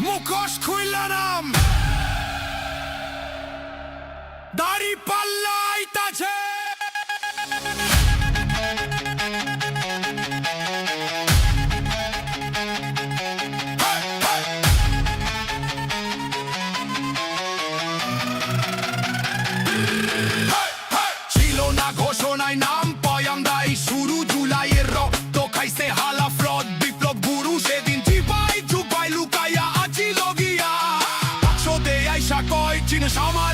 মুখোশ খুইলাম দাড়ি পাল্লা আইতাছে ছিল না ঘোষণায় নাম পয়াম দাই শুরু জুলাইয়ের রক্ত খাইছে হালা ফ্রড বিপ্লব গুরু সেদিন জিবাই জুবাই লুকাইয়া আছি লগিয়া শোতে আইসা কয় চিন সামা